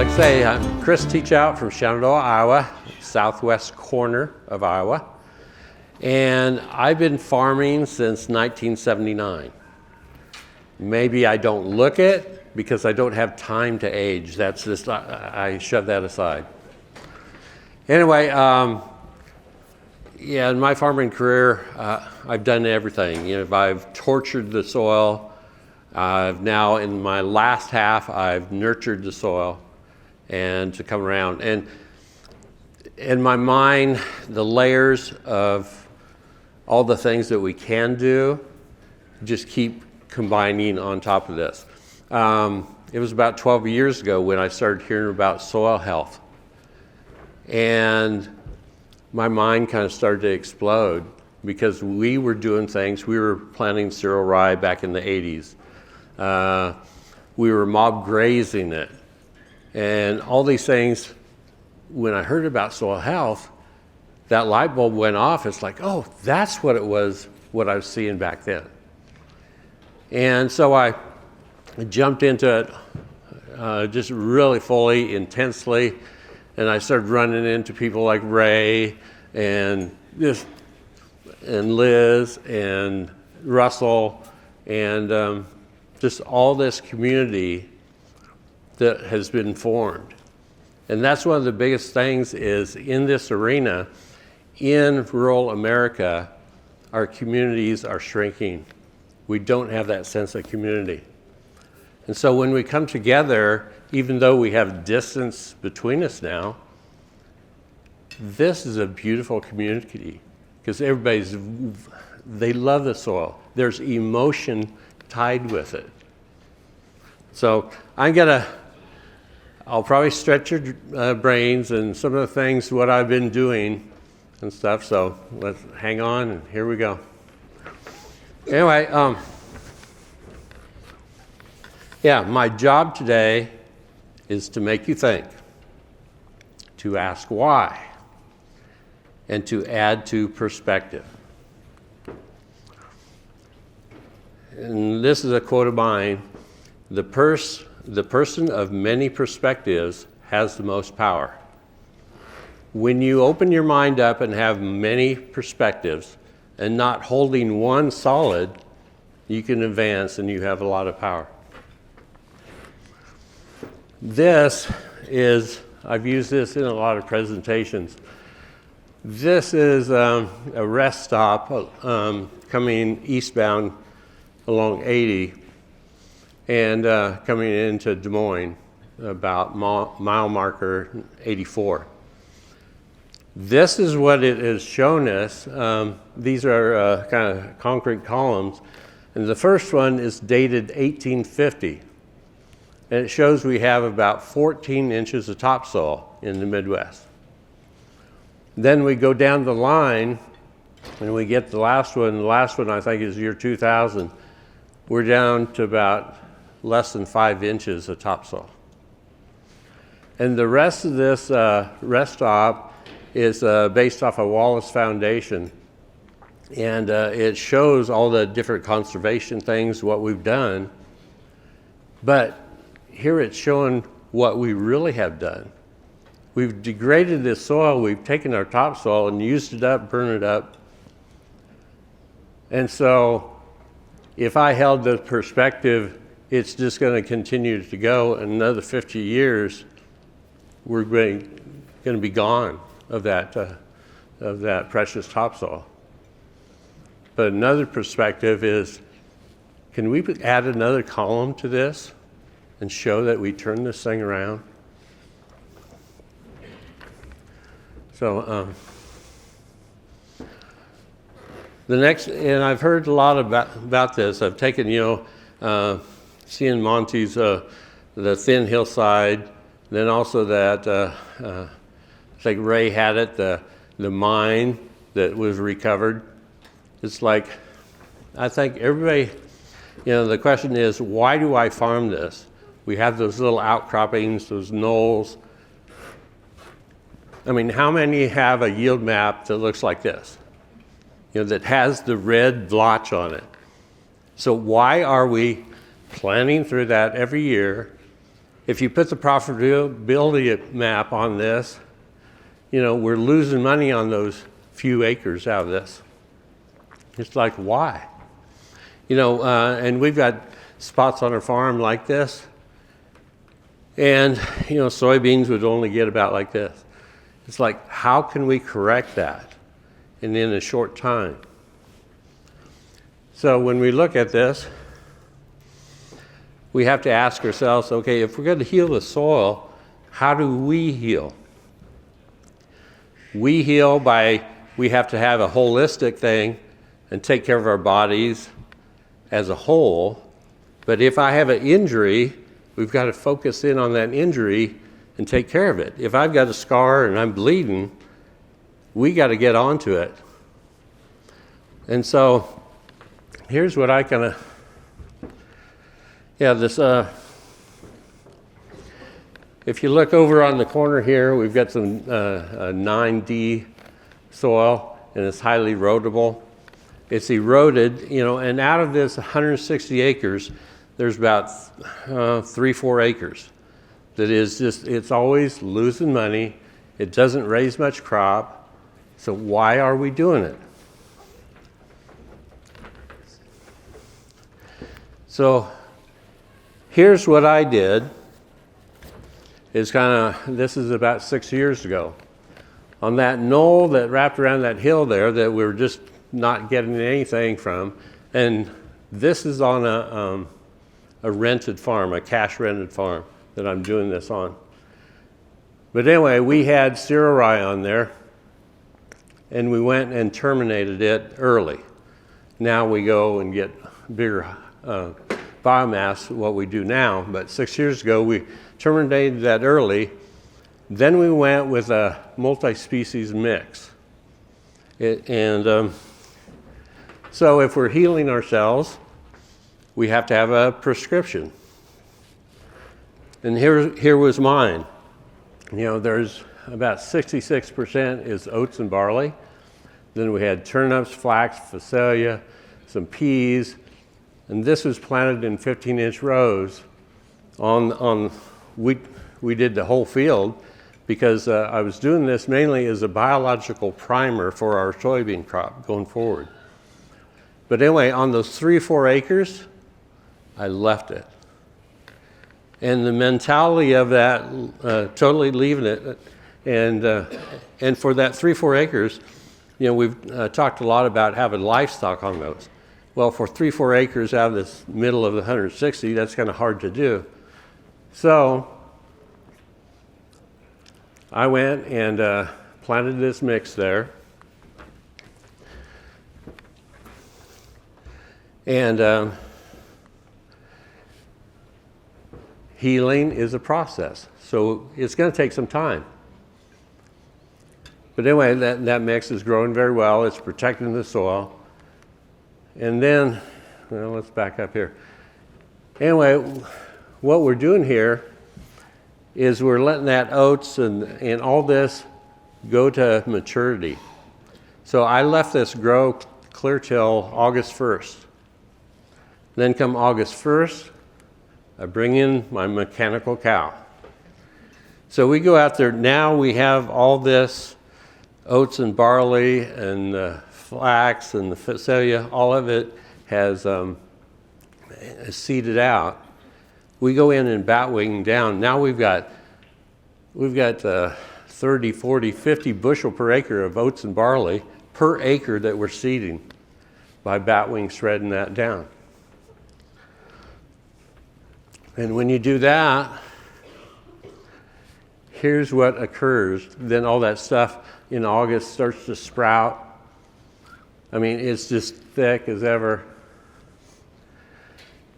Like I say, I'm Chris Teachout from Shenandoah, Iowa, southwest corner of Iowa. And I've been farming since 1979. Maybe I don't look it because I don't have time to age. That's just, I shove that aside. Anyway, yeah, in my farming career, I've done everything. You know, I've tortured the soil. I've now, in my last half, I've nurtured the soil and to come around. And in my mind, the layers of all the things that we can do just keep combining on top of this. It was about 12 years ago when I started hearing about soil health. And my mind kind of started to explode because we were doing things. We were planting cereal rye back in the 80s. We were mob grazing it. And all these things, when I heard about soil health, that light bulb went off. It's like, oh, that's what it was, what I was seeing back then. And so I jumped into it just really fully, intensely, and I started running into people like Ray and Liz and Russell and just all this community that has been formed. And that's one of the biggest things is in this arena, in rural America, our communities are shrinking. We don't have that sense of community. And so when we come together, even though we have distance between us now, this is a beautiful community because they love the soil. There's emotion tied with it. So I'll probably stretch your brains and some of the things, what I've been doing and stuff. So let's hang on and here we go. Anyway, yeah, my job today is to make you think, to ask why, and to add to perspective. And this is a quote of mine: the person of many perspectives has the most power. When you open your mind up and have many perspectives and not holding one solid, you can advance and you have a lot of power. This is, I've used this in a lot of presentations. This is a rest stop coming eastbound along 80 and coming into Des Moines, about mile marker 84. This is what it has shown us. These are kind of concrete columns, and the first one is dated 1850. And it shows we have about 14 inches of topsoil in the Midwest. Then we go down the line, and we get the last one. The last one I think is year 2000. We're down to about less than 5 inches of topsoil. And the rest of this rest stop is based off of Wallace Foundation. And it shows all the different conservation things, what we've done. But here it's showing what we really have done. We've degraded this soil, we've taken our topsoil and used it up, burned it up. And so if I held the perspective, it's just going to continue to go. In another 50 years, we're going to be gone of that precious topsoil. But another perspective is, can we add another column to this and show that we turn this thing around? So the next, and I've heard a lot about this. I've taken, seeing Monty's, the thin hillside, then also that, it's like Ray had it, the mine that was recovered. It's like, I think everybody, the question is, why do I farm this? We have those little outcroppings, those knolls. I mean, how many have a yield map that looks like this? That has the red blotch on it. So why are we planning through that every year if you put the profitability map on this, we're losing money on those few acres out of this. It's like, why? And we've got spots on our farm like this, and soybeans would only get about like this. It's like, how can we correct that in a short time? So when we look at this, we have to ask ourselves, okay, if we're going to heal the soil, how do we heal? We heal we have to have a holistic thing and take care of our bodies as a whole. But if I have an injury, we've got to focus in on that injury and take care of it. If I've got a scar and I'm bleeding, we got to get onto it. And so here's what I kind of, if you look over on the corner here, we've got some 9D soil, and it's highly erodible. It's eroded, and out of this 160 acres, there's about 3-4 acres that is just, it's always losing money. It doesn't raise much crop. So why are we doing it? So here's what I did. This is about 6 years ago. On that knoll that wrapped around that hill there that we were just not getting anything from, and this is on a rented farm, a cash rented farm that I'm doing this on. But anyway, we had cereal rye on there, and we went and terminated it early. Now we go and get bigger biomass, what we do now, but 6 years ago we terminated that early. Then we went with a multi-species mix. So if we're healing ourselves, we have to have a prescription. And here was mine. There's about 66% is oats and barley. Then we had turnips, flax, phacelia, some peas, and this was planted in 15-inch rows. We did the whole field because I was doing this mainly as a biological primer for our soybean crop going forward. But anyway, on those 3-4 acres, I left it. And the mentality of that, totally leaving it, and for that 3-4 acres, we've talked a lot about having livestock on those. Well, for 3-4 acres out of this middle of the 160, that's kind of hard to do. So I went and planted this mix there. And healing is a process, so it's going to take some time. But anyway, that mix is growing very well. It's protecting the soil. And then, let's back up here. Anyway, what we're doing here is we're letting that oats and all this go to maturity. So I left this grow clear till August 1st. Then come August 1st, I bring in my mechanical cow. So we go out there, now we have all this oats and barley and flax and the phacelia, all of it has seeded out. We go in and batwing down. Now we've got 30, 40, 50 bushel per acre of oats and barley per acre that we're seeding by batwing shredding that down. And when you do that, here's what occurs. Then all that stuff in August starts to sprout. I mean, it's just thick as ever.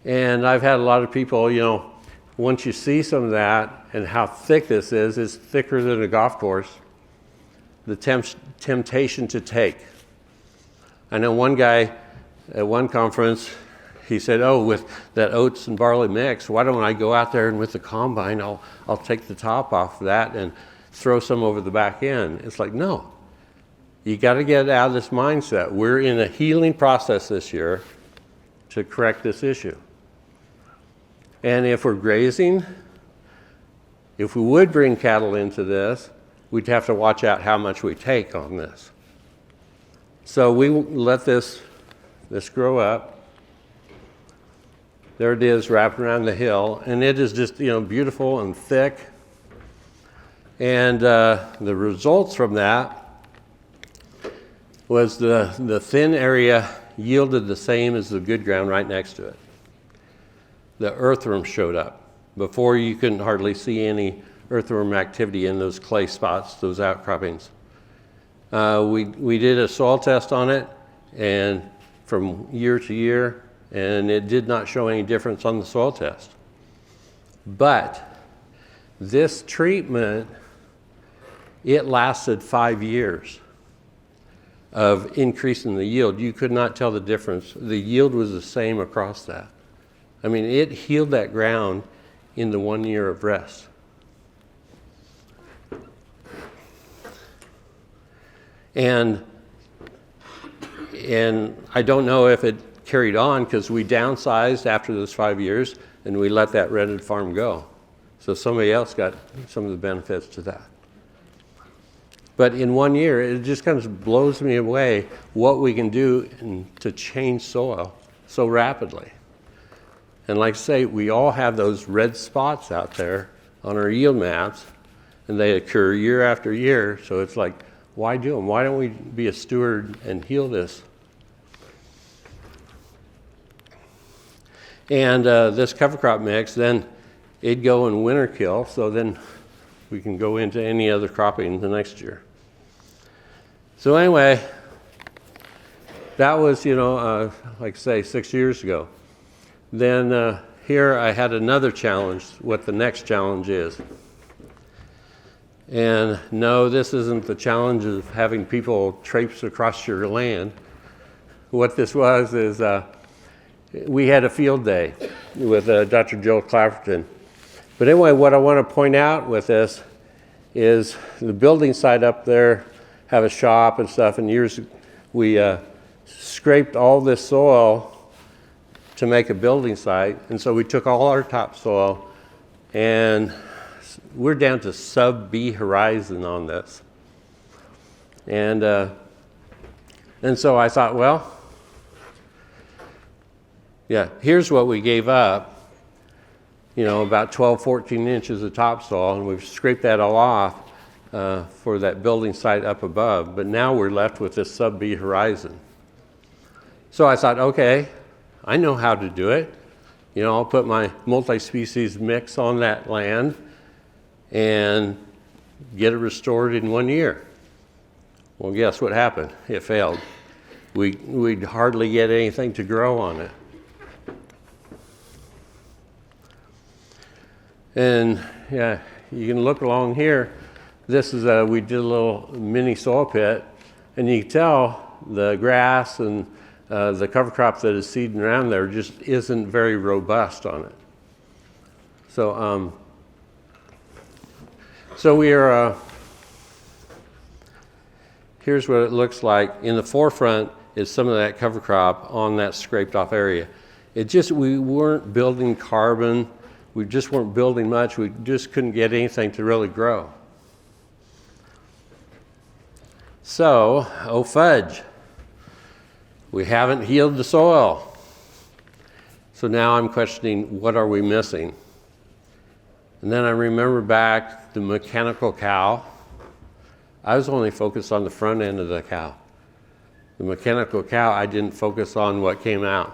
And I've had a lot of people, once you see some of that and how thick this is, it's thicker than a golf course, the temptation to take. I know one guy at one conference, he said, with that oats and barley mix, why don't I go out there and with the combine, I'll take the top off of that and throw some over the back end. It's like, no. You got to get out of this mindset. We're in a healing process this year to correct this issue. And if we're grazing, if we would bring cattle into this, we'd have to watch out how much we take on this. So we let this grow up. There it is, wrapped around the hill, and it is just, beautiful and thick. And the results from that was the thin area yielded the same as the good ground right next to it. The earthworm showed up. Before, you couldn't hardly see any earthworm activity in those clay spots, those outcroppings. We did a soil test on it, and from year to year, and it did not show any difference on the soil test. But this treatment, it lasted 5 years of increasing the yield. You could not tell the difference. The yield was the same across that. I mean, it healed that ground in the 1 year of rest. And I don't know if it carried on, because we downsized after those 5 years and we let that rented farm go. So somebody else got some of the benefits to that. But in 1 year, it just kind of blows me away what we can do to change soil so rapidly. And like I say, we all have those red spots out there on our yield maps, and they occur year after year. So it's like, why do them? Why don't we be a steward and heal this? And this cover crop mix, then it'd go in winter kill, so then we can go into any other cropping the next year. So anyway, that was, like I say, 6 years ago. Then here I had another challenge, what the next challenge is. And no, this isn't the challenge of having people traipse across your land. What this was is we had a field day with Dr. Joe Clapperton. But anyway, what I want to point out with this is the building site up there have a shop and stuff, and we scraped all this soil to make a building site, and so we took all our topsoil, and we're down to sub-B horizon on this. And so I thought, well, yeah, here's what we gave up, about 12, 14 inches of topsoil, and we've scraped that all off for that building site up above, but now we're left with this sub-B horizon. So I thought, okay, I know how to do it. I'll put my multi-species mix on that land and get it restored in 1 year. Well, guess what happened? It failed. We'd hardly get anything to grow on it. And yeah, you can look along here. This is we did a little mini soil pit, and you can tell the grass and the cover crop that is seeding around there just isn't very robust on it. So, we are. Here's what it looks like. In the forefront is some of that cover crop on that scraped off area. We weren't building carbon. We just weren't building much. We just couldn't get anything to really grow. So, oh fudge, we haven't healed the soil. So now I'm questioning, what are we missing? And then I remember back the mechanical cow. I was only focused on the front end of the cow. The mechanical cow, I didn't focus on what came out,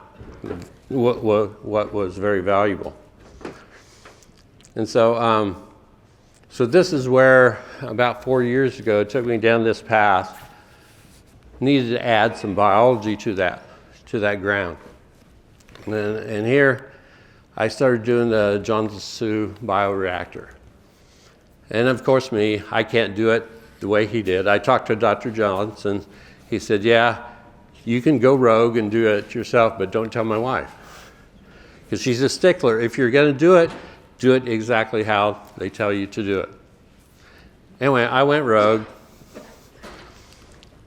what was very valuable. And so, so this is where, about 4 years ago, it took me down this path. Needed to add some biology to that ground. And here, I started doing the Johnson bioreactor. And of course I can't do it the way he did. I talked to Dr. Johnson. He said, yeah, you can go rogue and do it yourself, but don't tell my wife. Because she's a stickler. If you're going to do it exactly how they tell you to do it. Anyway, I went rogue.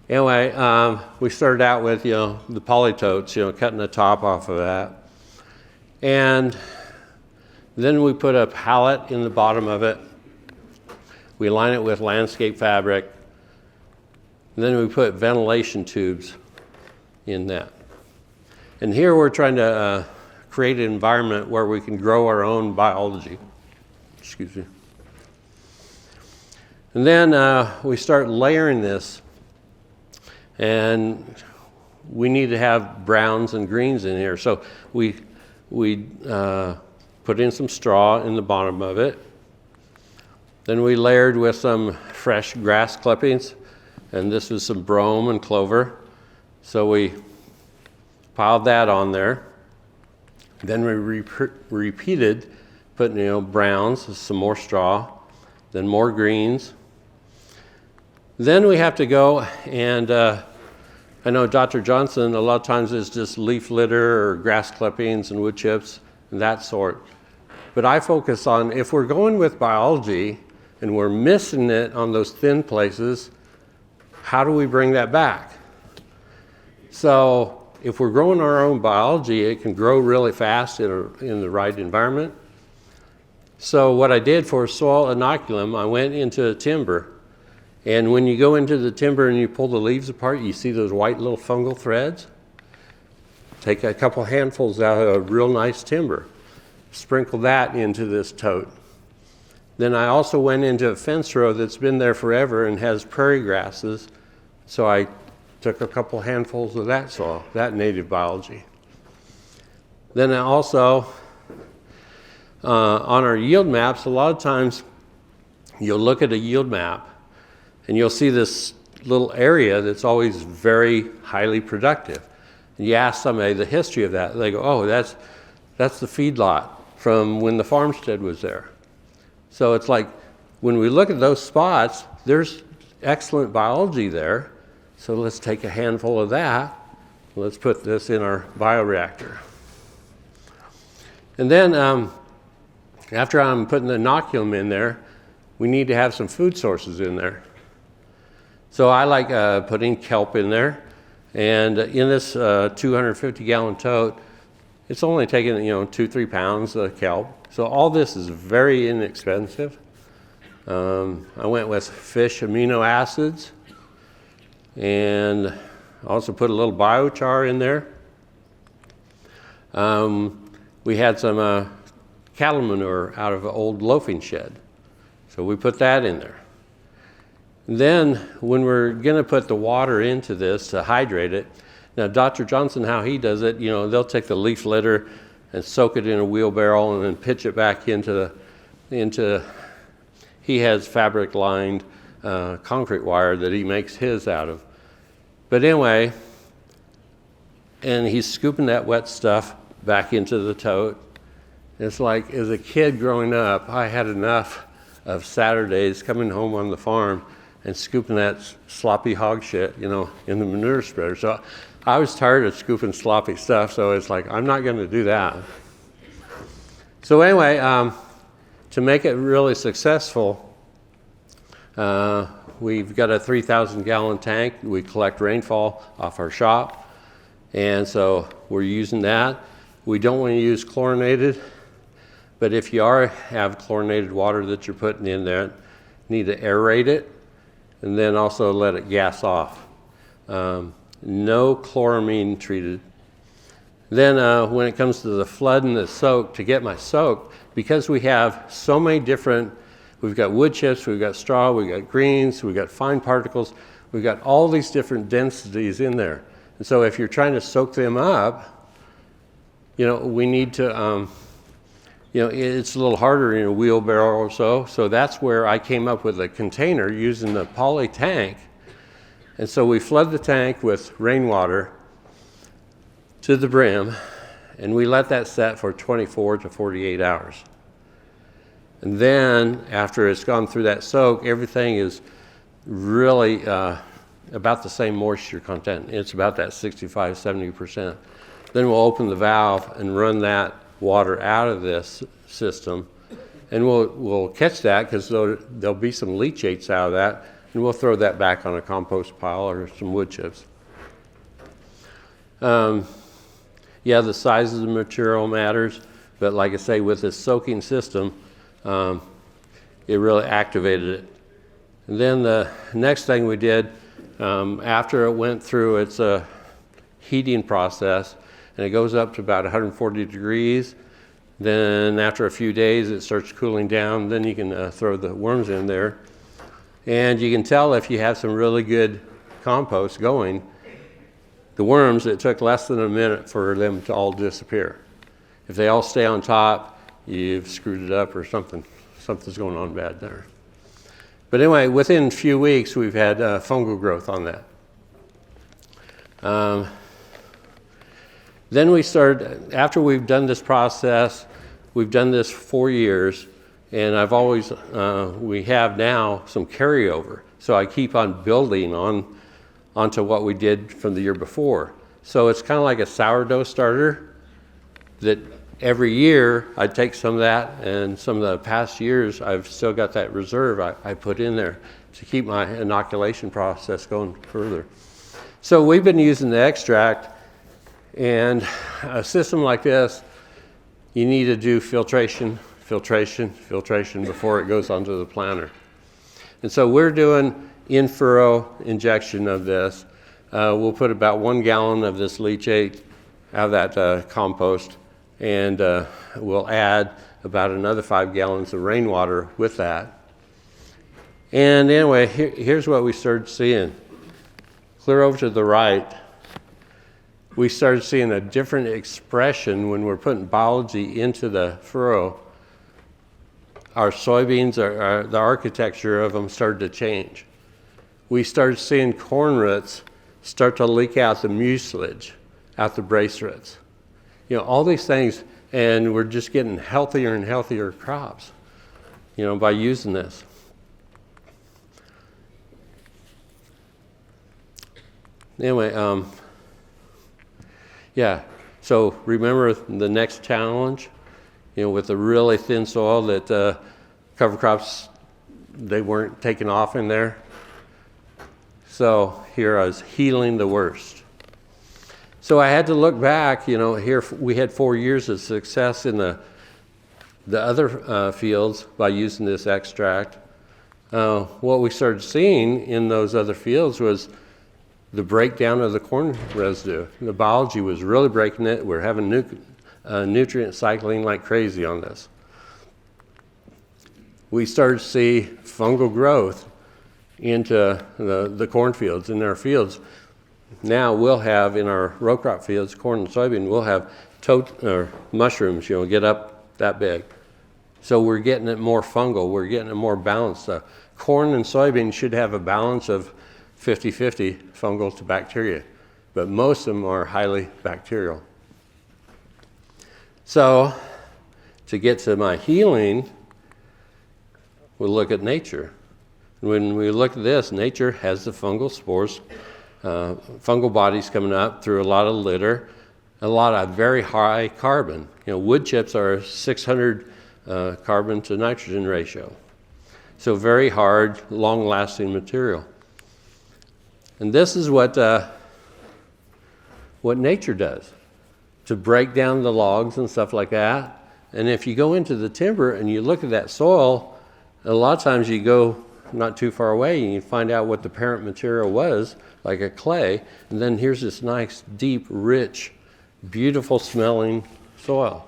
Anyway, we started out with, the polytotes, cutting the top off of that. And then we put a pallet in the bottom of it We line it with landscape fabric. And then we put ventilation tubes in that. And here we're trying to create an environment where we can grow our own biology. Excuse me. And then we start layering this, and we need to have browns and greens in here. So we put in some straw in the bottom of it. Then we layered with some fresh grass clippings, and this is some brome and clover. So we piled that on there. Then we repeated, putting browns, some more straw, then more greens. Then we have to go and I know Dr. Johnson a lot of times is just leaf litter or grass clippings and wood chips and that sort. But I focus on if we're going with biology and we're missing it on those thin places, how do we bring that back? So if we're growing our own biology, it can grow really fast in the right environment. So what I did for soil inoculum, I went into timber. And when you go into the timber and you pull the leaves apart, you see those white little fungal threads. Take a couple handfuls out of real nice timber. Sprinkle that into this tote. Then I also went into a fence row that's been there forever and has prairie grasses. So I took a couple handfuls of that soil, that native biology. Then I also, on our yield maps, a lot of times you'll look at a yield map and you'll see this little area that's always very highly productive. And you ask somebody the history of that, they go, oh, that's the feedlot from when the farmstead was there. So it's like, when we look at those spots, there's excellent biology there. So let's take a handful of that. Let's put this in our bioreactor. And then after I'm putting the inoculum in there, we need to have some food sources in there. So I like putting kelp in there. And in this 250-gallon tote, it's only taking 2-3 pounds of kelp. So all this is very inexpensive. I went with fish amino acids. And I also put a little biochar in there. We had some cattle manure out of an old loafing shed. So we put that in there. Then when we're going to put the water into this to hydrate it, now Dr. Johnson, how he does it, they'll take the leaf litter and soak it in a wheelbarrow and then pitch it back into he has fabric lined concrete wire that he makes his out of. But anyway, and he's scooping that wet stuff back into the tote. It's like, as a kid growing up, I had enough of Saturdays coming home on the farm and scooping that sloppy hog shit, in the manure spreader. So I was tired of scooping sloppy stuff, so it's like, I'm not going to do that. So anyway, to make it really successful, we've got a 3,000-gallon tank. We collect rainfall off our shop, and so we're using that. We don't want to use chlorinated, but if you have chlorinated water that you're putting in there, you need to aerate it, and then also let it gas off. No chloramine treated. Then when it comes to the flood and the soak, to get my soak, because we have so many different, we've got wood chips, we've got straw, we've got greens, we've got fine particles, we've got all these different densities in there. And so if you're trying to soak them up, we need to, it's a little harder in a wheelbarrow or so. So that's where I came up with a container using the poly tank. And so we flood the tank with rainwater to the brim, and we let that set for 24 to 48 hours. And then after it's gone through that soak, everything is really about the same moisture content. It's about that 65, 70%. Then we'll open the valve and run that water out of this system, and we'll catch that because there'll be some leachates out of that, and we'll throw that back on a compost pile or some wood chips. The size of the material matters, but like I say, with this soaking system, it really activated it. And then the next thing we did, after it went through its heating process, and it goes up to about 140 degrees, then after a few days it starts cooling down, then you can throw the worms in there. And you can tell if you have some really good compost going, the worms, it took less than a minute for them to all disappear. If they all stay on top, you've screwed it up or something. Something's going on bad there. But anyway, within a few weeks, we've had fungal growth on that. Then we started, after we've done this process, we've done this 4 years, and I've always, we have now some carryover. So I keep on building onto what we did from the year before. So it's kind of like a sourdough starter that every year I take some of that, and some of the past years I've still got that reserve I put in there to keep my inoculation process going further. So we've been using the extract, and a system like this, you need to do filtration before it goes onto the planter. And so we're doing in-furrow injection of this. We'll put about 1 gallon of this leachate out of that compost, and we'll add about another 5 gallons of rainwater with that. And anyway, here's what we started seeing. Clear over to the right, we started seeing a different expression when we're putting biology into the furrow. Our soybeans, the architecture of them started to change. We started seeing corn roots start to leak out the mucilage, out the brace roots. You know, all these things, and we're just getting healthier and healthier crops, you know, by using this. Anyway, yeah, so remember the next challenge, you know, with the really thin soil that cover crops, they weren't taking off in there. So here I was healing the worst. So I had to look back, you know, here we had 4 years of success in the other fields by using this extract. What we started seeing in those other fields was the breakdown of the corn residue. The biology was really breaking it. We're having nutrient cycling like crazy on this. We started to see fungal growth into the cornfields, in our fields. Now we'll have in our row crop fields, corn and soybean, we'll have mushrooms, you know, get up that big. So we're getting it more fungal, we're getting it more balanced. Corn and soybean should have a balance of 50-50 fungal to bacteria, but most of them are highly bacterial. So to get to my healing, we'll look at nature. When we look at this, nature has the fungal spores, fungal bodies coming up through a lot of litter, a lot of very high carbon. You know, wood chips are 600 carbon to nitrogen ratio. So very hard, long-lasting material. And this is what nature does to break down the logs and stuff like that. And if you go into the timber and you look at that soil, a lot of times you go not too far away and you find out what the parent material was, like a clay, and then here's this nice, deep, rich, beautiful smelling soil.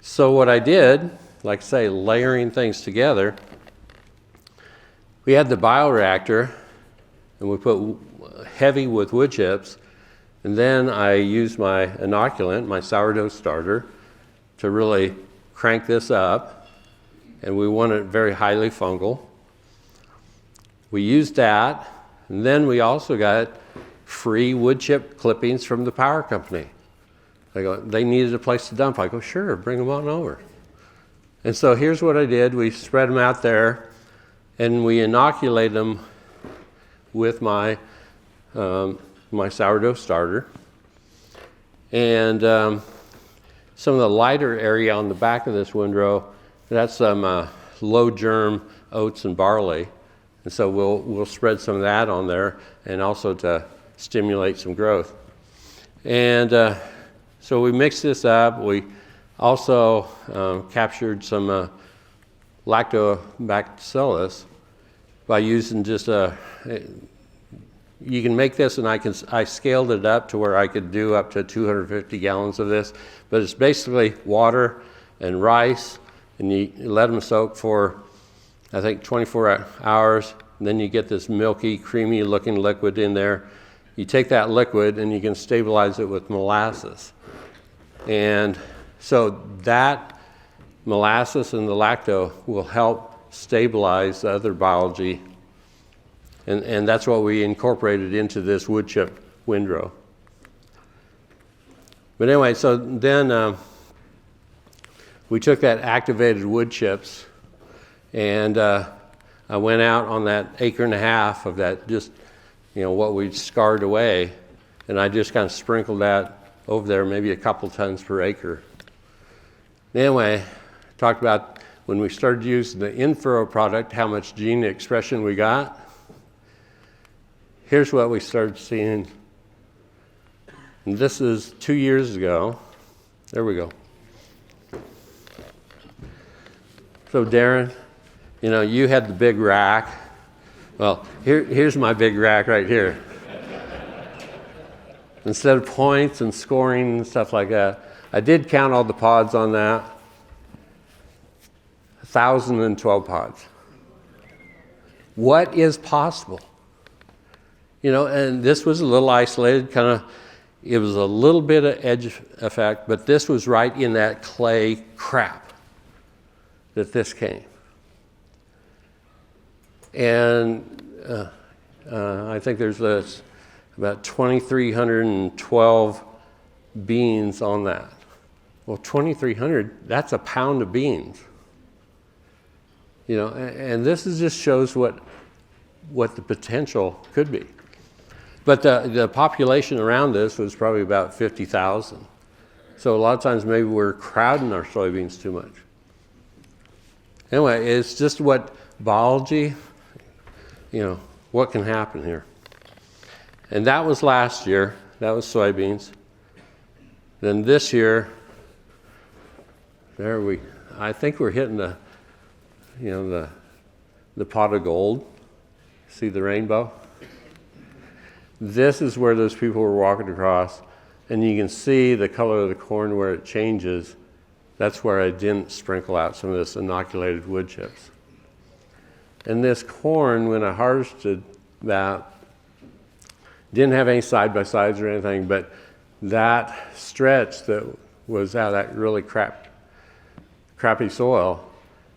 So what I did, like I say, layering things together, we had the bioreactor, and we put heavy with wood chips, and then I used my inoculant, my sourdough starter, to really crank this up, and we want it very highly fungal. We used that, and then we also got free wood chip clippings from the power company. They needed a place to dump. I go, sure, bring them on over. And so here's what I did. We spread them out there, and we inoculated them with my sourdough starter. And some of the lighter area on the back of this windrow, that's some low germ oats and barley. And so we'll spread some of that on there, and also to stimulate some growth. And so we mixed this up. We also captured some lactobacillus by using just you can make this, and I scaled it up to where I could do up to 250 gallons of this, but it's basically water and rice, and you let them soak for, I think, 24 hours, and then you get this milky, creamy looking liquid in there. You take that liquid and you can stabilize it with molasses. And so that molasses and the lacto will help stabilize the other biology. And that's what we incorporated into this wood chip windrow. But anyway, so then we took that activated wood chips, and I went out on that 1.5 acres of that, just, what we'd scarred away, and I just kind of sprinkled that over there, maybe a couple tons per acre. Anyway, talked about when we started using the in-furrow product, how much gene expression we got. Here's what we started seeing. And this is 2 years ago. There we go. So Darren, you had the big rack. Well, here's my big rack right here. Instead of points and scoring and stuff like that, I did count all the pods on that. 1,012 pods. What is possible? And this was a little isolated, it was a little bit of edge effect, but this was right in that clay crap that this came. And I think there's about 2,312 beans on that. Well, 2,300, that's a pound of beans. And this just shows what the potential could be. But the population around this was probably about 50,000. So a lot of times maybe we're crowding our soybeans too much. Anyway, it's just what biology, what can happen here. And that was last year. That was soybeans. Then this year, I think we're hitting the pot of gold. See the rainbow? This is where those people were walking across, and you can see the color of the corn where it changes. That's where I didn't sprinkle out some of this inoculated wood chips. And this corn, when I harvested that, didn't have any side-by-sides or anything, but that stretch that was out of that really crappy soil,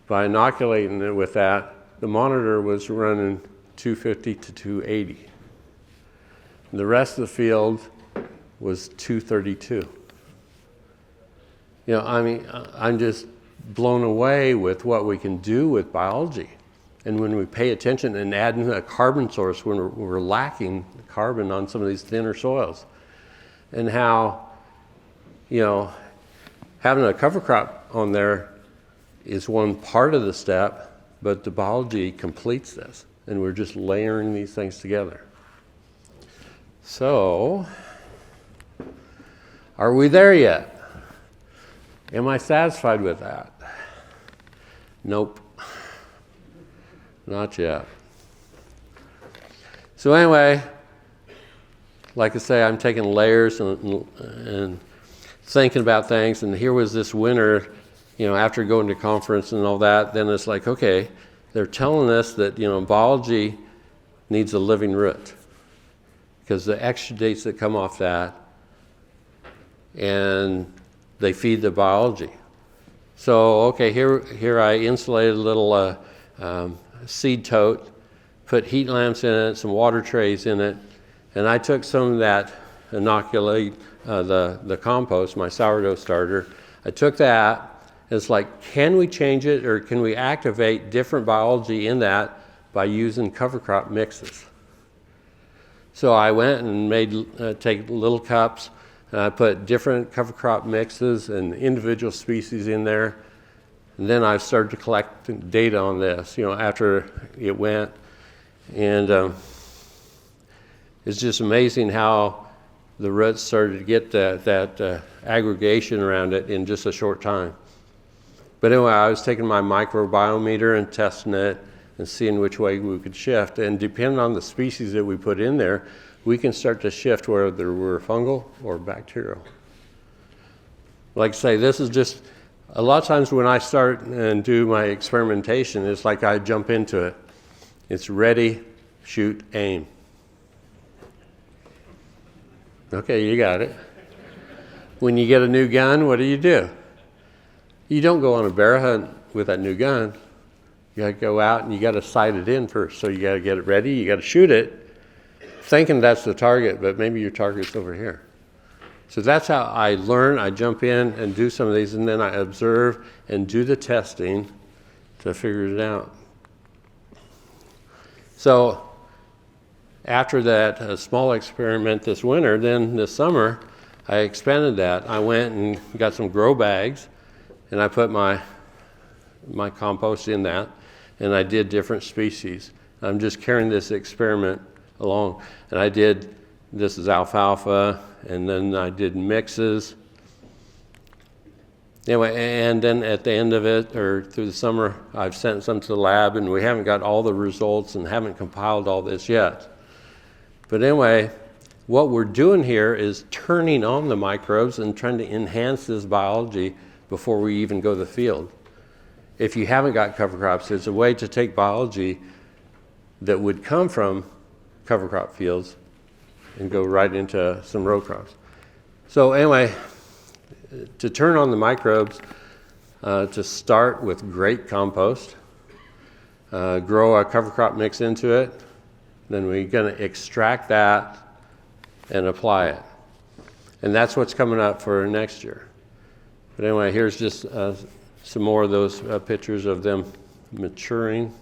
by inoculating it with that, the monitor was running 250 to 280. The rest of the field was 232. I'm just blown away with what we can do with biology. And when we pay attention and add in a carbon source when we're lacking carbon on some of these thinner soils. And how, having a cover crop on there is one part of the step, but the biology completes this. And we're just layering these things together. So, are we there yet? Am I satisfied with that? Nope. Not yet. So anyway, like I say, I'm taking layers and thinking about things. And here was this winter, after going to conference and all that, then it's like, okay, they're telling us that, biology needs a living root. Because the exudates that come off that, and they feed the biology. So, okay, here I insulated a little seed tote, put heat lamps in it, some water trays in it, and I took some of that inoculate, the compost, my sourdough starter. I took that. It's like, can we change it, or can we activate different biology in that by using cover crop mixes? So I went and take little cups, and I put different cover crop mixes and individual species in there. And then I started to collect data on this, after it went. And it's just amazing how the roots started to get that aggregation around it in just a short time. But anyway, I was taking my microbiometer and testing it, and seeing which way we could shift. And depending on the species that we put in there, we can start to shift whether we're fungal or bacterial. Like I say, this is just, a lot of times when I start and do my experimentation, it's like I jump into it. It's ready, shoot, aim. Okay, you got it. When you get a new gun, what do? You don't go on a bear hunt with that new gun. You got to go out and you got to sight it in first. So you got to get it ready, you got to shoot it, thinking that's the target, but maybe your target's over here. So that's how I learn. I jump in and do some of these, and then I observe and do the testing to figure it out. So after that small experiment this winter, then this summer, I expanded that. I went and got some grow bags, and I put my compost in that, and I did different species. I'm just carrying this experiment along. And I did, this is alfalfa, and then I did mixes. Anyway, and then at the end of it, or through the summer, I've sent some to the lab, and we haven't got all the results and haven't compiled all this yet. But anyway, what we're doing here is turning on the microbes and trying to enhance this biology before we even go to the field. If you haven't got cover crops, there's a way to take biology that would come from cover crop fields and go right into some row crops. So anyway, to turn on the microbes, to start with great compost, grow a cover crop mix into it, then we're going to extract that and apply it. And that's what's coming up for next year. But anyway, here's just some more of those pictures of them maturing.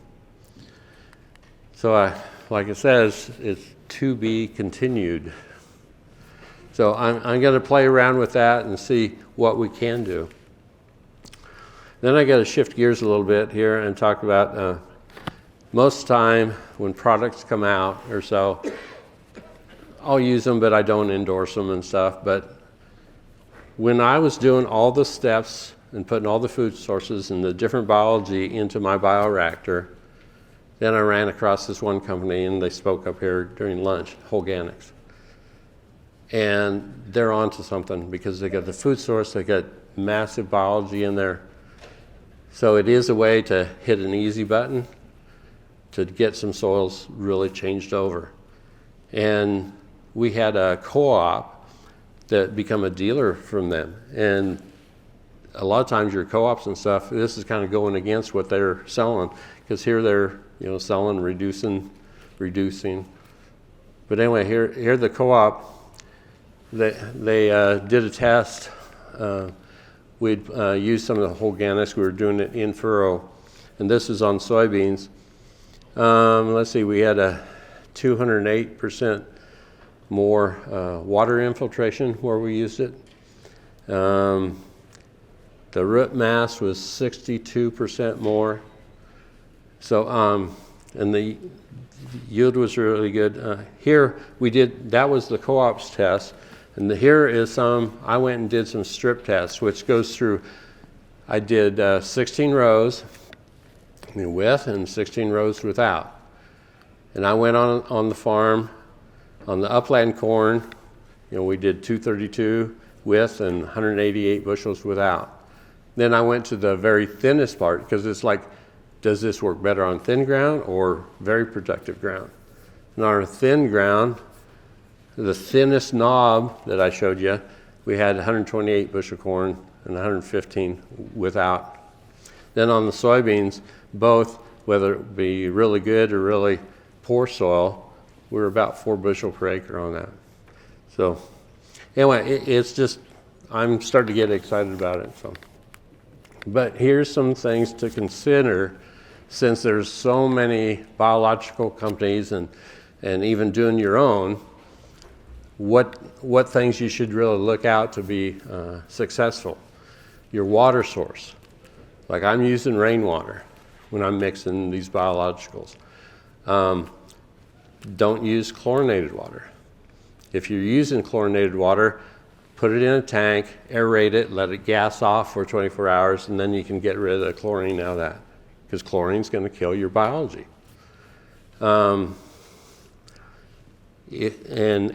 So like it says, it's to be continued. So I'm going to play around with that and see what we can do. Then I got to shift gears a little bit here and talk about most of the time when products come out or so, I'll use them, but I don't endorse them and stuff. But when I was doing all the steps and putting all the food sources and the different biology into my bioreactor, then I ran across this one company, and they spoke up here during lunch, Organics. And they're onto something because they got the food source, they got massive biology in there. So it is a way to hit an easy button to get some soils really changed over. And we had a co-op that become a dealer from them. And a lot of times your co-ops and stuff, this is kind of going against what they're selling, because here they're selling, reducing. But anyway, here the co-op, they did a test. We'd used some of the organics. We were doing it in furrow, and this is on soybeans. Let's see, we had a 208% more water infiltration where we used it. The root mass was 62% more. So, and the yield was really good. Here we did, that was the co-op's test. And here is some, I went and did some strip tests, which goes through, I did 16 rows with and 16 rows without. And I went on the farm, on the upland corn, we did 232 with and 188 bushels without. Then I went to the very thinnest part, because it's like, does this work better on thin ground or very productive ground? And on our thin ground, the thinnest knob that I showed you, we had 128 bushel corn and 115 without. Then on the soybeans, both, whether it be really good or really poor soil, we were about 4 bushel per acre on that. So anyway, it's just, I'm starting to get excited about it. So, but here's some things to consider, since there's so many biological companies and even doing your own, what things you should really look out to be successful. Your water source. Like I'm using rainwater when I'm mixing these biologicals. Don't use chlorinated water. If you're using chlorinated water, put it in a tank, aerate it, let it gas off for 24 hours, and then you can get rid of the chlorine out of that. because chlorine's going to kill your biology. And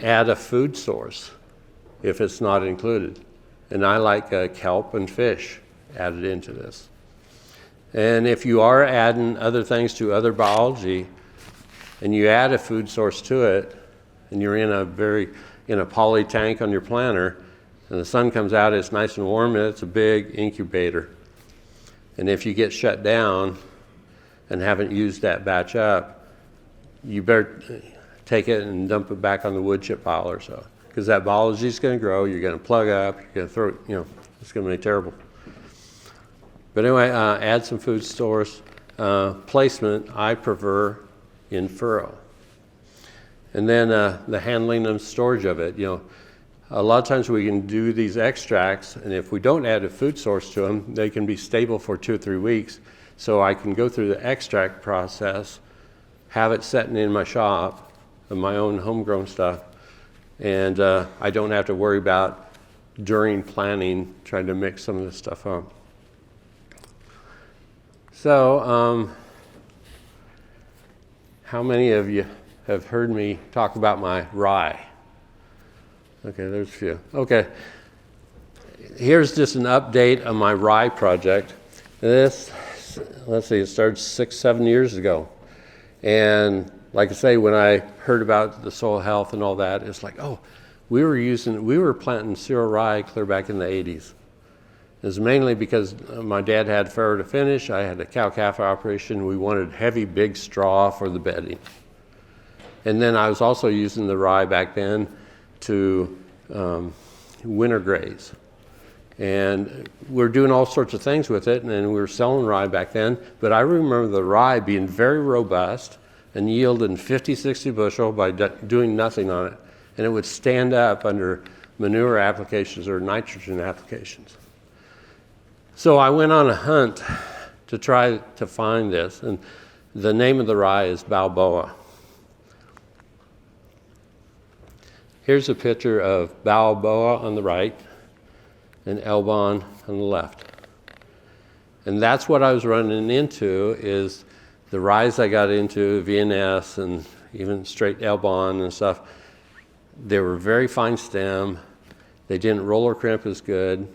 add a food source if it's not included. And I like kelp and fish added into this. And if you are adding other things to other biology, and you add a food source to it, and you're in a poly tank on your planter, and the sun comes out, it's nice and warm, and it's a big incubator. And if you get shut down and haven't used that batch up, you better take it and dump it back on the wood chip pile or so. Because that biology is going to grow, you're going to plug up, you're going to throw it, it's going to be terrible. But anyway, add some food source. Placement, I prefer in furrow. And then the handling and storage of it. A lot of times we can do these extracts, and if we don't add a food source to them, they can be stable for 2 or 3 weeks. So I can go through the extract process, have it sitting in my shop, of my own homegrown stuff, and I don't have to worry about during planning trying to mix some of this stuff up. So, how many of you have heard me talk about my rye? Okay, there's a few. Okay, here's just an update on my rye project. This, let's see, it started 6-7 years ago. And like I say, when I heard about the soil health and all that, it's like, oh, we were planting cereal rye clear back in the 80s. It was mainly because my dad had farrow to finish. I had a cow-calf operation. We wanted heavy, big straw for the bedding. And then I was also using the rye back then to winter graze. And we're doing all sorts of things with it, and then we were selling rye back then. But I remember the rye being very robust and yielding 50, 60 bushel by doing nothing on it. And it would stand up under manure applications or nitrogen applications. So I went on a hunt to try to find this, and the name of the rye is Balboa. Here's a picture of Balboa on the right and Elbon on the left. And that's what I was running into, is the ryes I got into, VNS and even straight Elbon and stuff. They were very fine stem. They didn't roll or crimp as good.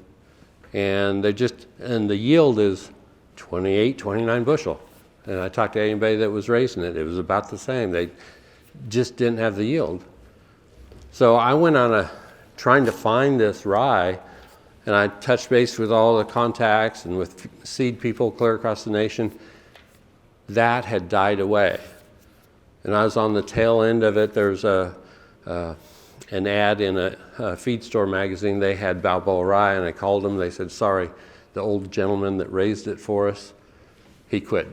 And the yield is 28, 29 bushel. And I talked to anybody that was raising it. It was about the same. They just didn't have the yield. So I went on trying to find this rye, and I touched base with all the contacts and with seed people clear across the nation. That had died away. And I was on the tail end of it. There's an ad in a feed store magazine. They had Balboa rye, and I called them. They said, sorry, the old gentleman that raised it for us, he quit.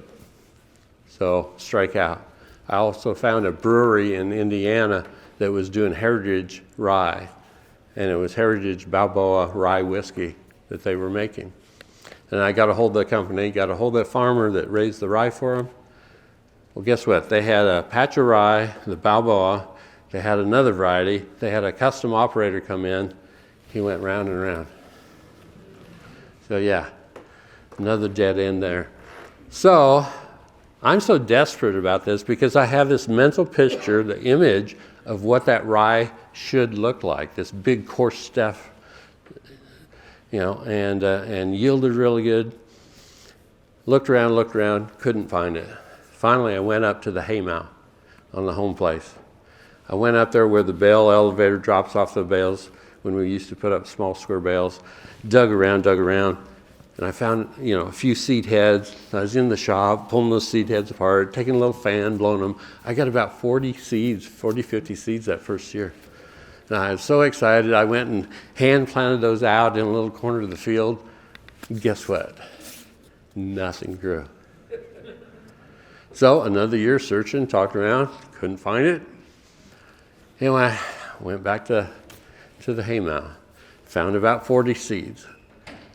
So strike out. I also found a brewery in Indiana that was doing heritage rye, and it was heritage Balboa rye whiskey that they were making. And I got a hold of the company, got a hold of the farmer that raised the rye for them. Well, guess what? They had a patch of rye, the Balboa. They had another variety. They had a custom operator come in. He went round and round. So yeah, another dead end there. So I'm so desperate about this because I have this mental picture, the image of what that rye should look like, this big coarse stuff, and yielded really good. Looked around, couldn't find it. Finally, I went up to the haymow on the home place. I went up there where the bale elevator drops off the bales when we used to put up small square bales, dug around, and I found, a few seed heads. I was in the shop pulling those seed heads apart, taking a little fan, blowing them. I got about 40 seeds, 50 seeds that first year. And I was so excited. I went and hand planted those out in a little corner of the field. Guess what? Nothing grew. So another year searching, talked around, couldn't find it. Anyway, went back to the haymow, found about 40 seeds.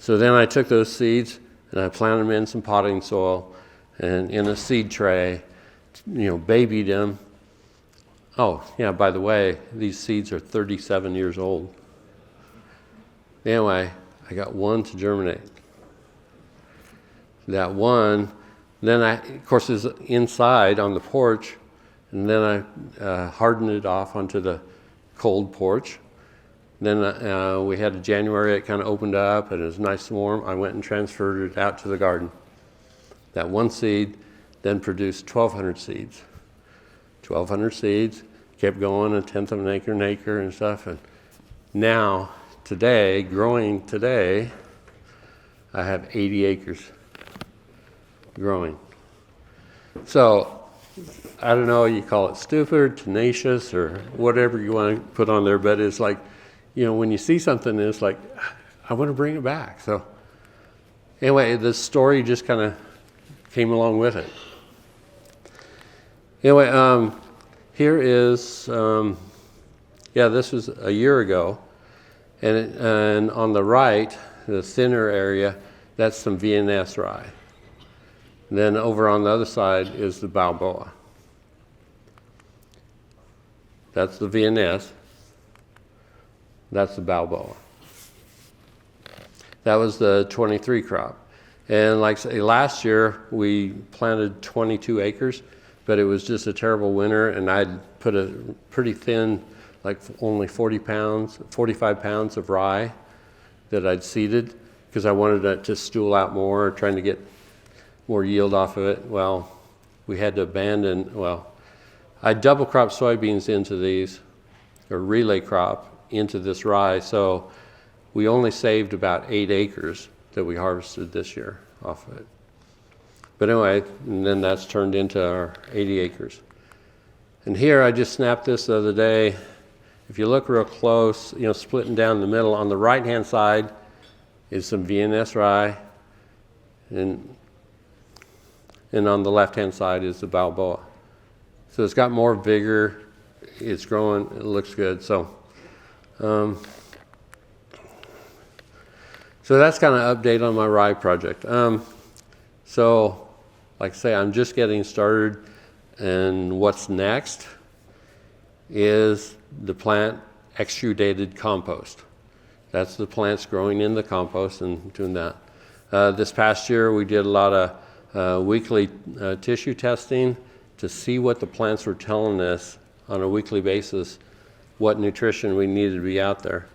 So then I took those seeds and I planted them in some potting soil and in a seed tray, babied them. Oh, yeah, by the way, these seeds are 37 years old. Anyway, I got one to germinate. That one Then of course, it's inside on the porch, and then I hardened it off onto the cold porch. Then we had a January, it kind of opened up and it was nice and warm. I went and transferred it out to the garden. That one seed then produced 1,200 seeds. 1,200 seeds, kept going, 1/10 of an acre and stuff. And now, growing today, I have 80 acres growing. So, I don't know, you call it stupid, tenacious, or whatever you want to put on there, but it's like, when you see something, it's like, I want to bring it back. So, anyway, the story just kind of came along with it. Anyway, here is, this was a year ago, and on the right, the thinner area, that's some VNS rye. Then over on the other side is the Balboa. That's the VNS. That's the Balboa. That was the 23 crop. And like say, last year, we planted 22 acres, but it was just a terrible winter, and I'd put a pretty thin, like only 45 pounds of rye that I'd seeded, because I wanted it to stool out more, trying to get more yield off of it. Well, we had to abandon, I double crop soybeans into these, or relay crop into this rye, so we only saved about 8 acres that we harvested this year off of it. But anyway, and then that's turned into our 80 acres. And here I just snapped this the other day. If you look real close, splitting down the middle, on the right-hand side is some VNS rye, and on the left-hand side is the Balboa. So it's got more vigor, it's growing, it looks good. So that's kind of update on my rye project. So like I say, I'm just getting started, and what's next is the plant exudated compost. That's the plants growing in the compost and doing that. This past year we did a lot of weekly tissue testing to see what the plants were telling us on a weekly basis, what nutrition we needed to be out there.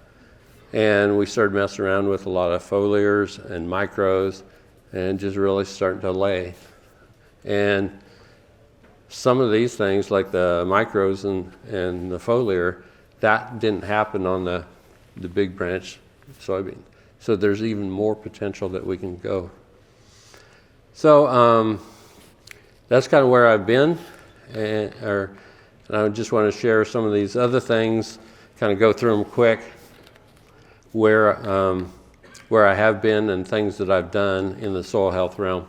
And we started messing around with a lot of foliars and micros and just really starting to lay. And some of these things, like the micros and the foliar, that didn't happen on the big branch soybean. So there's even more potential that we can go. So that's kind of where I've been, and I just want to share some of these other things, kind of go through them quick, where I have been and things that I've done in the soil health realm.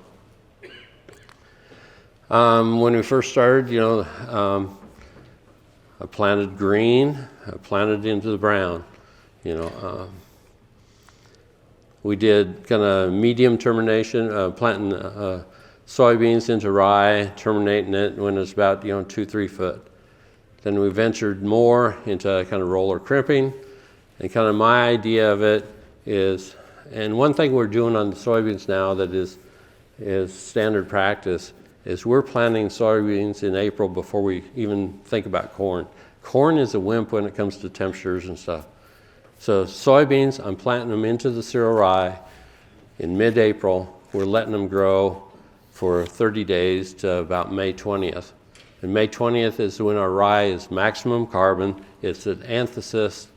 When we first started, I planted green, I planted into the brown, we did kind of medium termination, planting soybeans into rye, terminating it when it's about 2-3 foot. Then we ventured more into kind of roller crimping, and kind of my idea of it is, and one thing we're doing on the soybeans now that is standard practice, is we're planting soybeans in April before we even think about corn. Corn is a wimp when it comes to temperatures and stuff. So soybeans, I'm planting them into the cereal rye in mid-April. We're letting them grow for 30 days to about May 20th. And May 20th is when our rye is maximum carbon. It's at anthesis.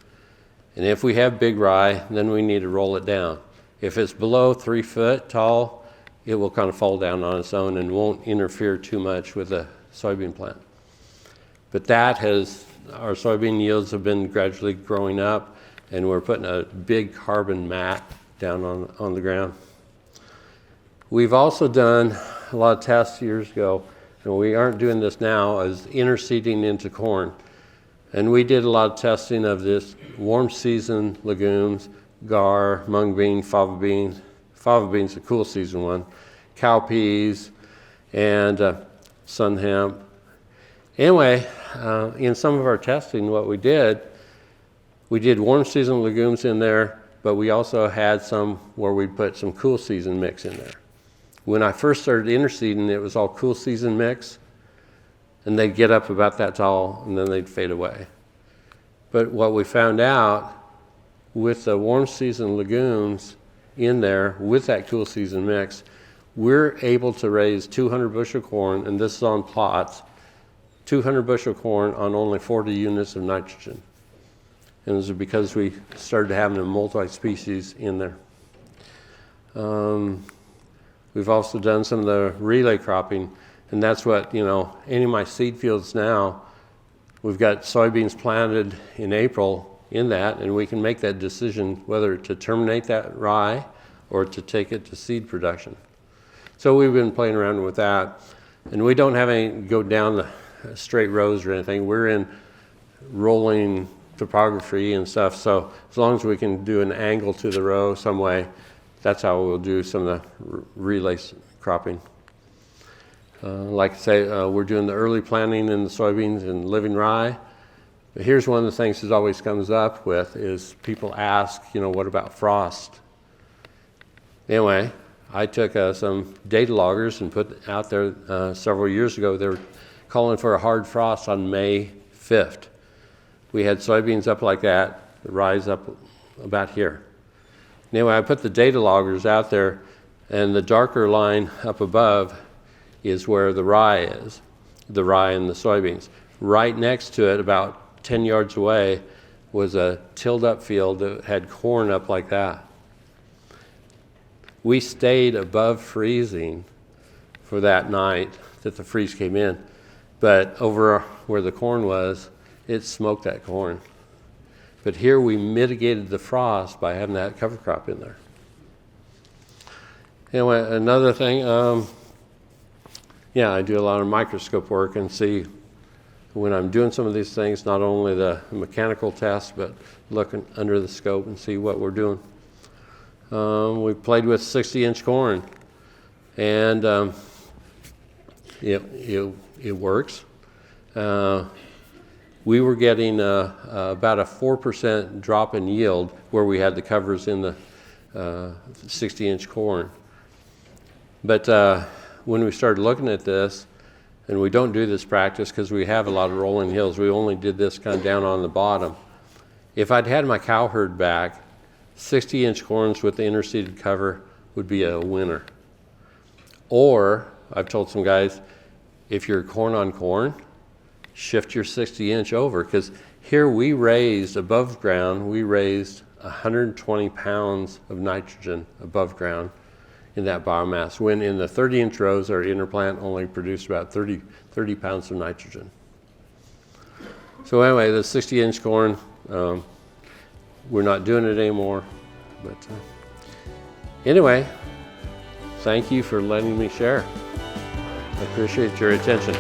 And if we have big rye, then we need to roll it down. If it's below 3 foot tall, it will kind of fall down on its own and won't interfere too much with the soybean plant. But our soybean yields have been gradually growing up, and we're putting a big carbon mat down on the ground. We've also done a lot of tests years ago, and we aren't doing this now, is interseeding into corn. And we did a lot of testing of this warm season legumes, gar, mung bean, fava bean. Fava bean's the cool season one, cowpeas, and sun hemp. Anyway, in some of our testing, what we did warm season legumes in there, but we also had some where we put some cool season mix in there. When I first started interseeding, it was all cool season mix, and they'd get up about that tall, and then they'd fade away. But what we found out with the warm season legumes in there with that cool season mix, we're able to raise 200 bushel corn, and this is on plots, 200 bushel corn on only 40 units of nitrogen. And it was because we started having a multi-species in there. We've also done some of the relay cropping, and that's what, any of my seed fields now, we've got soybeans planted in April in that, and we can make that decision whether to terminate that rye or to take it to seed production. So we've been playing around with that, and we don't have any go down the straight rows or anything. We're in rolling topography and stuff, so as long as we can do an angle to the row some way, that's how we'll do some of the relay cropping. Like I say, we're doing the early planting in the soybeans and living rye. But here's one of the things that always comes up with is people ask, what about frost? Anyway, I took some data loggers and put out there several years ago. They were calling for a hard frost on May 5th. We had soybeans up like that, the rye's up about here. Anyway, I put the data loggers out there, and the darker line up above is where the rye is, the rye and the soybeans. Right next to it, about 10 yards away, was a tilled up field that had corn up like that. We stayed above freezing for that night that the freeze came in, but over where the corn was, it smoked that corn. But here we mitigated the frost by having that cover crop in there. Anyway, another thing, I do a lot of microscope work and see when I'm doing some of these things, not only the mechanical tests, but looking under the scope and see what we're doing. We played with 60-inch corn, and it works. We were getting about a 4% drop in yield where we had the covers in the 60-inch corn. But when we started looking at this, and we don't do this practice because we have a lot of rolling hills, we only did this kind of down on the bottom. If I'd had my cow herd back, 60-inch corns with the interseeded cover would be a winner. Or, I've told some guys, if you're corn on corn, shift your 60-inch over, because here we raised above ground, we raised 120 pounds of nitrogen above ground in that biomass, when in the 30-inch rows, our interplant only produced about 30 pounds of nitrogen. So anyway, the 60-inch corn, we're not doing it anymore. But anyway, thank you for letting me share. I appreciate your attention.